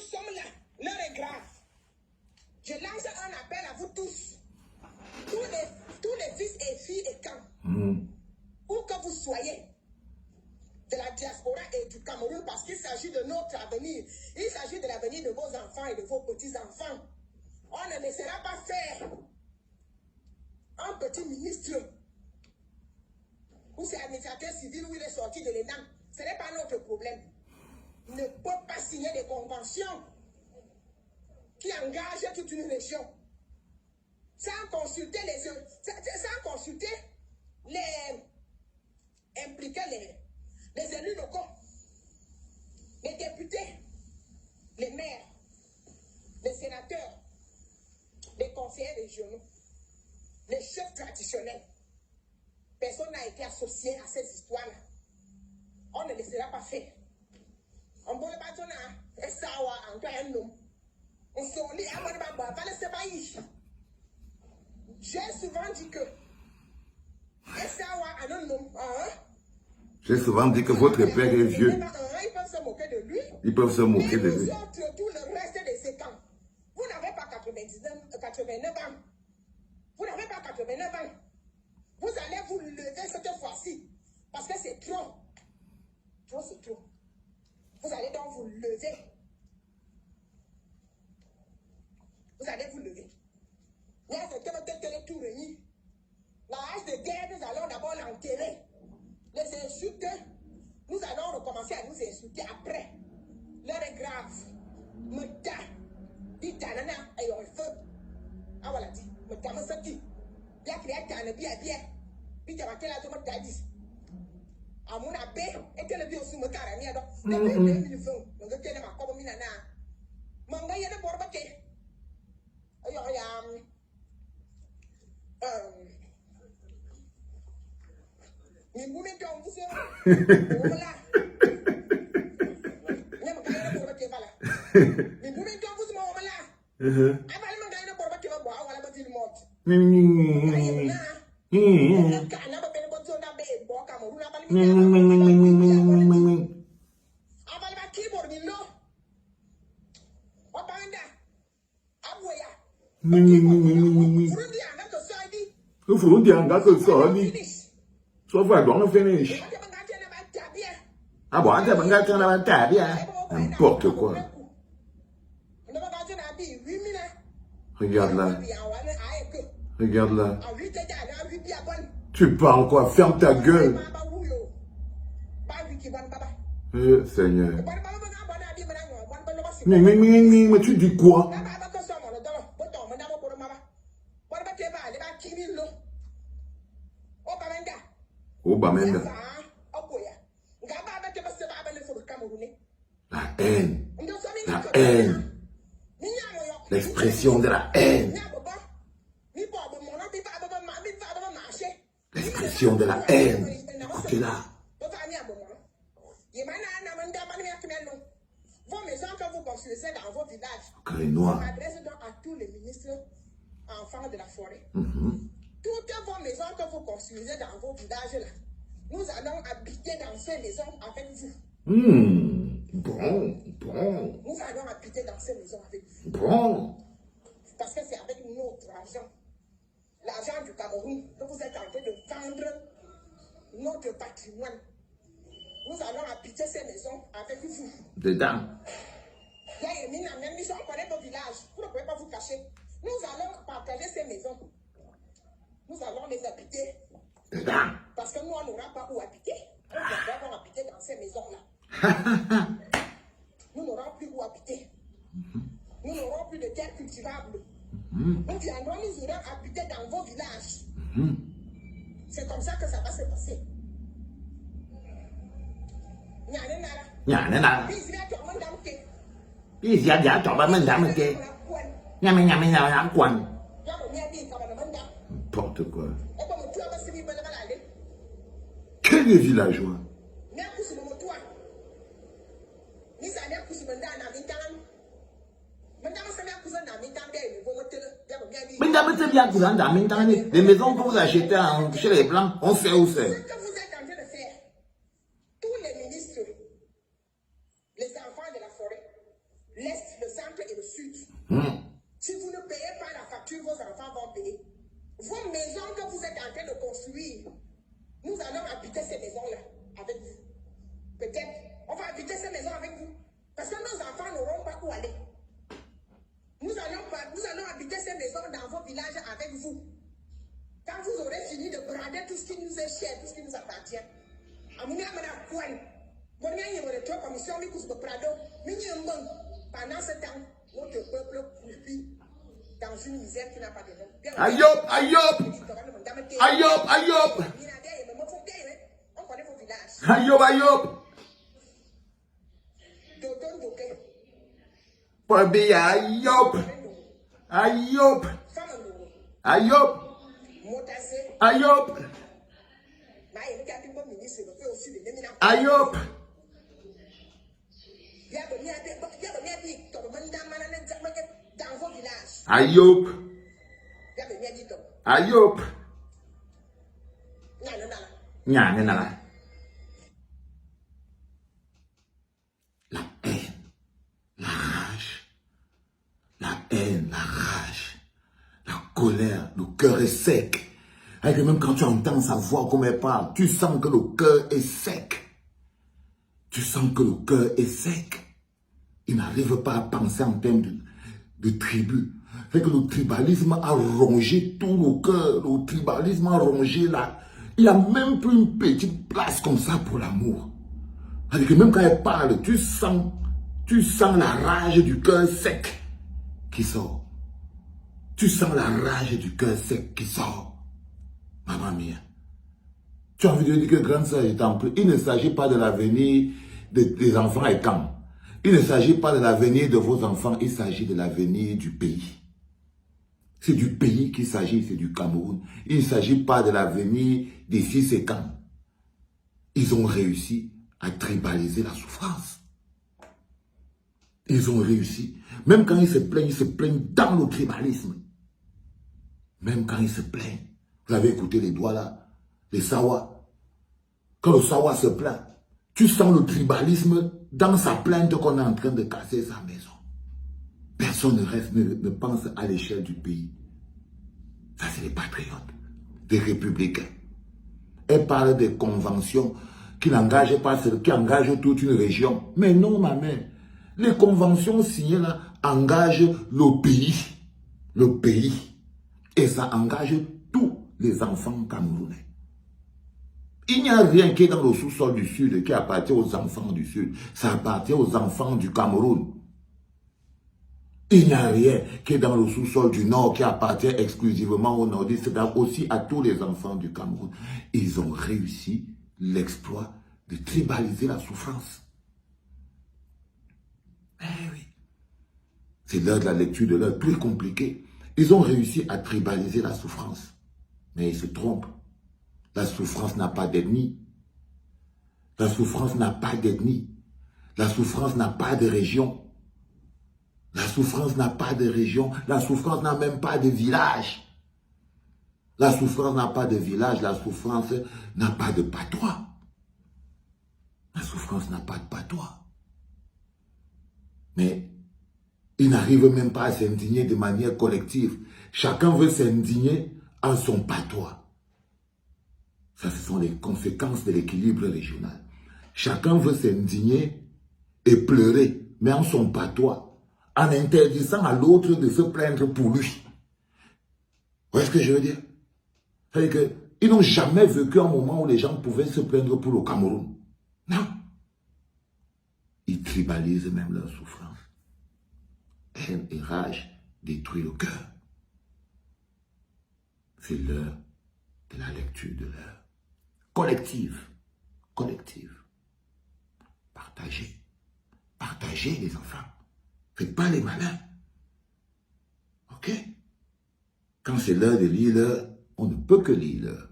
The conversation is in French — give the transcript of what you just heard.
sommes là. L'heure est grave. Je lance un appel à vous tous. Tous les fils et filles et camps. Où que vous soyez. De la diaspora et du Cameroun, parce qu'il s'agit de notre avenir. Il s'agit de l'avenir de vos enfants et de vos petits-enfants. On ne laissera pas faire un petit ministre ou c'est administrateur civil où il est sorti de l'ENAM. Ce n'est pas notre problème. Il ne peut pas signer des conventions qui engagent toute une région sans consulter impliquer les élus locaux, les députés, les maires, les sénateurs, les conseillers régionaux, les chefs traditionnels. Personne n'a été associé à ces histoires-là. On ne laissera pas faire. On ne peut pas dire ça un nom. On se lit à j'ai souvent dit que j'ai souvent dit que votre père est vieux. Ils peuvent se moquer de lui. Ils peuvent se moquer de lui. Mais vous autres, tout le reste de ces camps, vous n'avez pas 89 ans. Vous n'avez pas 89 ans. Vous allez vous lever cette fois-ci. Parce que c'est trop. Trop, c'est trop. Vous allez donc vous lever. Vous allez vous lever. Là, c'est tout réuni. La hache de guerre, nous allons d'abord l'enterrer. Les insultes, nous allons recommencer à nous insulter après. L'heure est grave. Meta, dit Tanana, et on feu. Ah voilà, dit, Meta, me senti. Bien créé Tana, bien, bien. Puis tu vas te la tomate d'Adis. À mon abbé, et que le bio sous me caramier, donc, le bébé, le feu, donc, je tiens ma comme minana. Manga, il y a des borbake. Mais vous mettez en vous voilà. Mais vous mettez en vous voilà. Avant le magasin pour battre le bois, voilà battre le mort. Il faut dire que ça dit. Soit va donc finish. Ah bon, tu vas gâter la table, n'importe quoi. Regarde là. Regarde là. Tu parles quoi? Ferme ta gueule. Seigneur. Mais tu dis quoi? Obamenda. La haine. La haine. L'expression de la haine. L'expression de la haine. Écoutez-la. Vos maisons que vous construisez dans vos villages. Je m'adresse donc à tous les ministres enfants de la forêt. Toutes vos maisons que vous construisez dans vos villages là, nous allons habiter dans ces maisons avec vous. Bon. Nous allons habiter dans ces maisons avec vous. Bon. Parce que c'est avec notre argent, l'argent du Cameroun, que vous êtes en train de vendre notre patrimoine. Nous allons habiter ces maisons avec vous. Dedans. Là, il y a une mission, on connaît vos villages. Vous ne pouvez pas vous cacher. Nous allons partager ces maisons. Nous allons les habiter. Dedans. Parce que nous, on n'aura pas où habiter. Nous allons habiter dans ces maisons-là. Nous n'aurons plus où habiter. Nous n'aurons plus de terres cultivables. Nous viendrons, nous irons habiter dans vos villages. C'est comme ça que ça va se passer. N'importe quoi. Quel est villageois? Les maisons que vous achetez chez les Blancs, on sait où c'est. Ce que vous êtes en train de faire, tous les ministres, les enfants de la forêt, l'Est, le centre et le Sud. Si vous ne payez pas la facture, vos enfants vont payer. Vos maisons que vous êtes en train de construire, nous allons habiter ces maisons-là avec vous. Peut-être, on va habiter ces maisons avec vous. Parce que nos enfants n'auront pas où aller. Nous allons habiter ces maisons dans vos villages avec vous. Quand vous aurez fini de brader tout ce qui nous est cher, tout ce qui nous appartient. Pendant ce temps, notre peuple vit dans une misère qui n'a pas de nom. Ayop, Ayop, Ayop, Ayop, On connaît vos villages. Ayop, Ayop. Pabi, Ayop, Ayop, Ayop, Ayop, Ayop. Dans vos villages. Ayop, Ayop. Nyanenala. La haine, la rage, la haine, la rage, la colère, le cœur est sec. Et même quand tu entends sa voix comme elle parle, tu sens que le cœur est sec. Tu sens que le cœur est sec. Il n'arrive pas à penser en termes de tribu. Fait que le tribalisme a rongé tout le cœur. Le tribalisme a rongé là. Il n'y a même plus une petite place comme ça pour l'amour. C'est-à-dire que même quand elle parle, tu sens la rage du cœur sec qui sort. Tu sens la rage du cœur sec qui sort. Maman mia. Tu as envie de dire que grande sœur est en plus. Il ne s'agit pas de l'avenir des enfants et quand. Il ne s'agit pas de l'avenir de vos enfants, il s'agit de l'avenir du pays. C'est du pays qu'il s'agit, c'est du Cameroun. Il ne s'agit pas de l'avenir d'ici et quand. Ils ont réussi à tribaliser la souffrance. Ils ont réussi. Même quand ils se plaignent dans le tribalisme. Même quand ils se plaignent. Vous avez écouté les doigts là, les Sawa. Quand le Sawa se plaint, tu sens le tribalisme dans sa plainte qu'on est en train de casser sa maison. Personne ne pense à l'échelle du pays. Ça, c'est les patriotes, des républicains. Elle parle des conventions qui n'engagent pas celles qui engagent toute une région. Mais non, ma mère. Les conventions signées là engagent le pays. Le pays. Et ça engage tous les enfants camerounais. Il n'y a rien qui est dans le sous-sol du Sud qui appartient aux enfants du Sud. Ça appartient aux enfants du Cameroun. Il n'y a rien qui est dans le sous-sol du Nord qui appartient exclusivement aux Nordistes, mais aussi à tous les enfants du Cameroun. Ils ont réussi l'exploit de tribaliser la souffrance. Eh oui. C'est l'heure de la lecture de l'heure plus compliquée. Ils ont réussi à tribaliser la souffrance. Mais ils se trompent. La souffrance n'a pas d'ethnie. La souffrance n'a pas d'ethnie. La souffrance n'a pas de région. La souffrance n'a pas de région. La souffrance n'a même pas de village. La souffrance n'a pas de village. La souffrance n'a pas de patois. La souffrance n'a pas de patois. Mais ils n'arrivent même pas à s'indigner de manière collective. Chacun veut s'indigner en son patois. Ça, ce sont les conséquences de l'équilibre régional. Chacun veut s'indigner et pleurer, mais en son patois, en interdisant à l'autre de se plaindre pour lui. Vous voyez ce que je veux dire? C'est-à-dire qu'ils n'ont jamais vécu un moment où les gens pouvaient se plaindre pour le Cameroun. Non. Ils tribalisent même leur souffrance. Haine et rage détruisent le cœur. C'est l'heure de la lecture de l'heure. Collective. Collective. Partagez. Partagez les enfants. Faites pas les malins. Ok? Quand c'est l'heure de lire l'heure, on ne peut que lire l'heure.